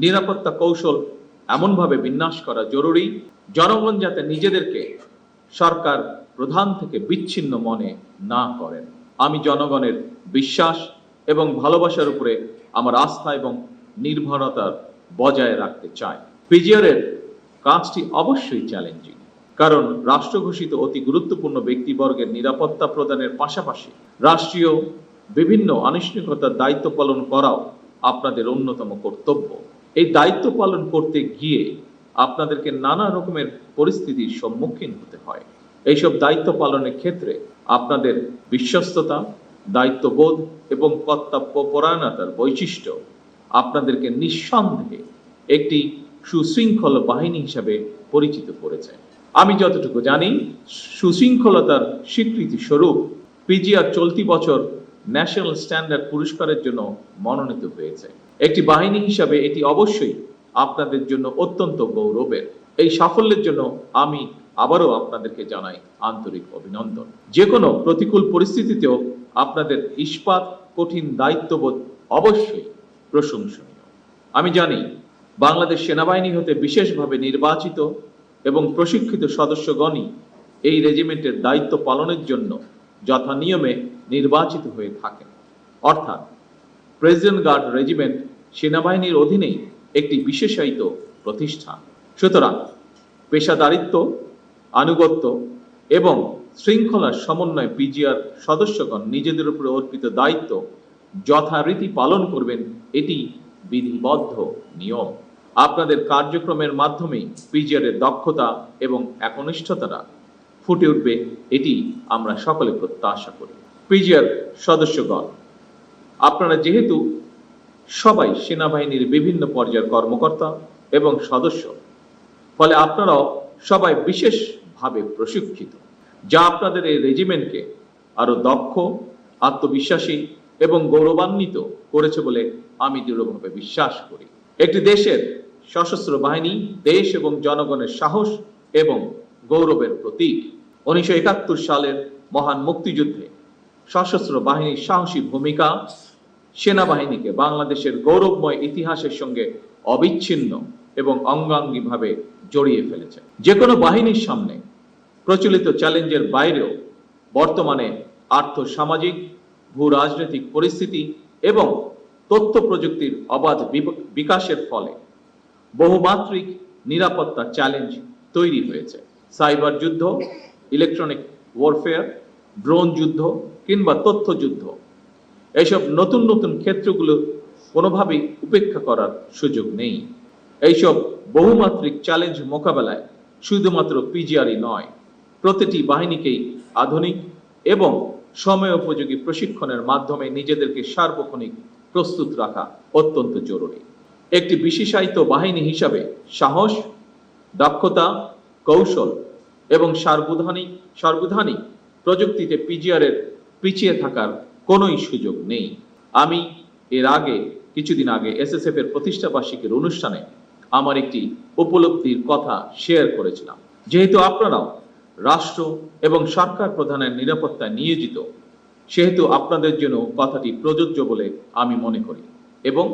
নিরাপত্তা কৌশল এমনভাবে বিন্যাস করা জরুরি, জনগণ যাতে নিজেদেরকে সরকার প্রধান থেকে বিচ্ছিন্ন মনে না করেন। আমি জনগণের বিশ্বাস এবং ভালোবাসার উপরে আমার আস্থা এবং নির্ভরতা বজায় রাখতে চাই। পিজিআর এর কাজটি অবশ্যই চ্যালেঞ্জিং, কারণ রাষ্ট্র ঘোষিত অতি গুরুত্বপূর্ণ ব্যক্তিবর্গের নিরাপত্তা প্রদানের পাশাপাশি রাষ্ট্রীয় বিভিন্ন আনুষ্ঠানিকতার দায়িত্ব পালন করাও আপনাদের অন্যতম কর্তব্য। এই দায়িত্ব পালন করতে গিয়ে আপনাদেরকে নানা রকমের পরিস্থিতির সম্মুখীন হতে হয়। এইসব দায়িত্ব পালনের ক্ষেত্রে আপনাদের বিশ্বস্ততা, দায়িত্ববোধ এবং কর্তব্যপরায়ণতার বৈশিষ্ট্য আপনাদেরকে নিঃসন্দেহে একটি সুশৃঙ্খল বাহিনী হিসাবে পরিচিত করেছে। আমি যতটুকু জানি, সুশৃঙ্খলতার স্বীকৃতি স্বরূপ পিজিআর চলতি বছর ন্যাশনাল স্ট্যান্ডার্ড পুরস্কারের জন্য মনোনীত হয়েছে। একটি বাহিনী হিসাবে এটি অবশ্যই আপনাদের জন্য অত্যন্ত গৌরবের। এই সাফল্যের জন্য আমি আবারও আপনাদেরকে জানাই আন্তরিক অভিনন্দন। যে কোনো প্রতিকূল পরিস্থিতিতেও আপনাদের ইস্পাত কঠিন দায়িত্ববোধ অবশ্যই প্রশংসনীয়। আমি জানি বাংলাদেশ সেনাবাহিনী হতে বিশেষভাবে নির্বাচিত এবং প্রশিক্ষিত সদস্যগণই এই রেজিমেন্টের দায়িত্ব পালনের জন্য যথা নিয়মে নির্বাচিত হয়ে থাকেন। অর্থাৎ প্রেসিডেন্ট গার্ড রেজিমেন্ট সেনাবাহিনীর অধীনেই একটি বিশেষায়িত প্রতিষ্ঠান। সুতরাং পেশাদারিত্ব, আনুগত্য এবং শৃঙ্খলার সমন্বয়ে পিজিআর সদস্যগণ নিজেদের উপরে অর্পিত দায়িত্ব যথারীতি পালন করবেন, এটি বিধিবদ্ধ নিয়ম। আপনাদের কার্যক্রমের মাধ্যমেই পিজিআর এর দক্ষতা এবং একনিষ্ঠতাটা ফুটে উঠবে, এটি আমরা সকলে প্রত্যাশা করি। পিজিআর সদস্যগণ, আপনারা যেহেতু সবাই সেনাবাহিনীর বিভিন্ন পর্যায়ের কর্মকর্তা এবং সদস্য, ফলে আপনারাও সবাই বিশেষভাবে প্রশিক্ষিত, যা আপনাদের এই রেজিমেন্টকে আরো দক্ষ, আত্মবিশ্বাসী এবং গৌরবান্বিত করেছে বলে আমি দৃঢ়ভাবে বিশ্বাস করি। একটি দেশের সশস্ত্র বাহিনী দেশ এবং জনগণের সাহস এবং গৌরবের প্রতীক। 1971 সালের মহান মুক্তিযুদ্ধে সশস্ত্র বাহিনীর সাহসী ভূমিকা সেনাবাহিনীকে বাংলাদেশের গৌরবময় ইতিহাসের সঙ্গে অবিচ্ছিন্ন এবং অঙ্গাঙ্গিভাবে জড়িয়ে ফেলেছে। যে কোনো বাহিনীর সামনে প্রচলিত চ্যালেঞ্জের বাইরেও বর্তমানে আর্থসামাজিক, ভূ রাজনৈতিক পরিস্থিতি এবং তথ্য প্রযুক্তির অবাধ বিকাশের ফলে বহুমাত্রিক নিরাপত্তা চ্যালেঞ্জ তৈরি হয়েছে। সাইবার যুদ্ধ, ইলেকট্রনিক ওয়ারফেয়ার, ড্রোন যুদ্ধ কিংবা তথ্য যুদ্ধ, এইসব নতুন নতুন ক্ষেত্রগুলো কোনোভাবেই উপেক্ষা করার সুযোগ নেই। এইসব বহুমাত্রিক চ্যালেঞ্জ মোকাবেলায় শুধুমাত্র পিজিআরই নয়, প্রতিটি বাহিনীকেই আধুনিক এবং সময়োপযোগী প্রশিক্ষণের মাধ্যমে নিজেদেরকে সার্বক্ষণিক প্রস্তুত রাখা অত্যন্ত জরুরি। একটি বিশেষায়িত বাহিনী হিসাবে সাহস, দক্ষতা, কৌশল এবং সার্বধানিক প্রযুক্তিতে পিজিআর এর পিছিয়ে থাকার কোনোই সুযোগ নেই। আমি এর আগে কিছুদিন আগে এসএসএফ এর প্রতিষ্ঠা বার্ষিকীর অনুষ্ঠানে আমার একটি উপলব্ধির কথা শেয়ার করেছিলাম। যেহেতু আপনারাও রাষ্ট্র এবং সরকার প্রধানের নিরাপত্তায় নিয়োজিত, সেহেতু আপনাদের জন্য কথাটি প্রযোজ্য বলে আমি মনে করি এবং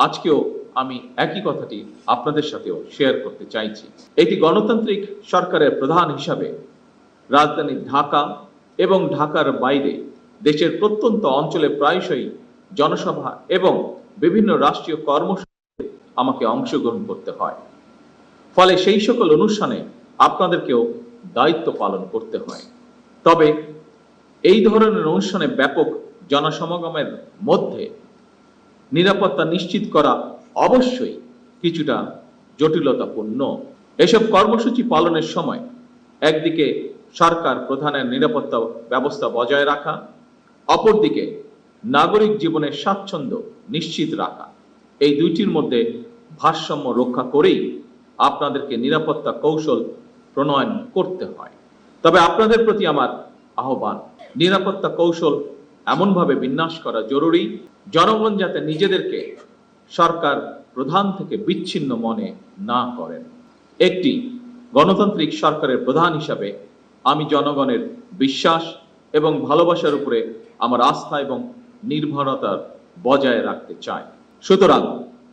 আজকেও আমি একই কথাটি আপনাদের সাথেও শেয়ার করতে চাইছি। এটি গণতান্ত্রিক সরকারের প্রধান হিসাবে রাজধানী ঢাকা এবং ঢাকার বাইরে দেশের প্রত্যন্ত অঞ্চলে প্রায়শই জনসভা এবং বিভিন্ন রাষ্ট্রীয় কর্মসূচিতে আমাকে অংশগ্রহণ করতে হয়। ফলে সেই সকল অনুষ্ঠানে আপনাদেরকেও দায়িত্ব পালন করতে হয়। তবে এই ধরনের অনুষ্ঠানে ব্যাপক জনসমাগমের মধ্যে নিরাপত্তা নিশ্চিত করা অবশ্যই কিছুটা জটিলতাপূর্ণ। এসব কর্মসূচি পালনের সময় একদিকে সরকার প্রধানের নিরাপত্তা ব্যবস্থা বজায় রাখা, অপরদিকে নাগরিক জীবনের স্বাচ্ছন্দ্য নিশ্চিত রাখা, এই দুইটির মধ্যে ভারসাম্য রক্ষা করেই আপনাদেরকে নিরাপত্তা কৌশল প্রণয়ন করতে হয়। তবে আপনাদের প্রতি আমার আহ্বান, নিরাপত্তা কৌশল এমনভাবে বিন্যাস করা জরুরি, জনগণ যাতে নিজেদেরকে সরকার প্রধান থেকে বিচ্ছিন্ন মনে না করেন। একটি গণতান্ত্রিক সরকারের প্রধান হিসাবে আমি জনগণের বিশ্বাস এবং ভালোবাসার উপরে আমার আস্থা এবং নির্ভরতা বজায় রাখতে চাই। সুতরাং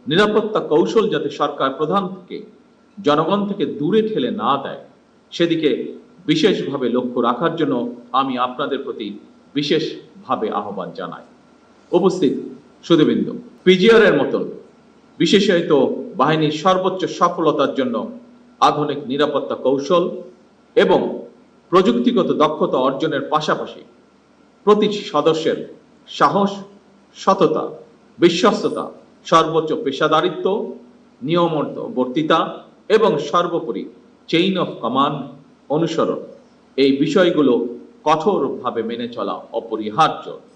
নিরাপত্তা কৌশল যাতে সরকার প্রধান থেকে জনগণ থেকে দূরে ঠেলে না দেয়, সেদিকে বিশেষভাবে লক্ষ্য রাখার জন্য আমি আপনাদের প্রতি বিশেষভাবে আহ্বান জানাই। উপস্থিত সুধীবৃন্দ, পিজিআর এর মতন বিশেষায়িত বাহিনীর সর্বোচ্চ সফলতার জন্য আধুনিক নিরাপত্তা কৌশল এবং প্রযুক্তিগত দক্ষতা অর্জনের পাশাপাশি প্রতিটি সদস্যের সাহস, সততা, বিশ্বস্ততা, সর্বোচ্চ পেশাদারিত্ব, নিয়মানুবর্তিতা এবং সর্বোপরি চেইন অফ কমান্ড অনুসরণ, এই বিষয়গুলো কঠোরভাবে মেনে চলা অপরিহার্য।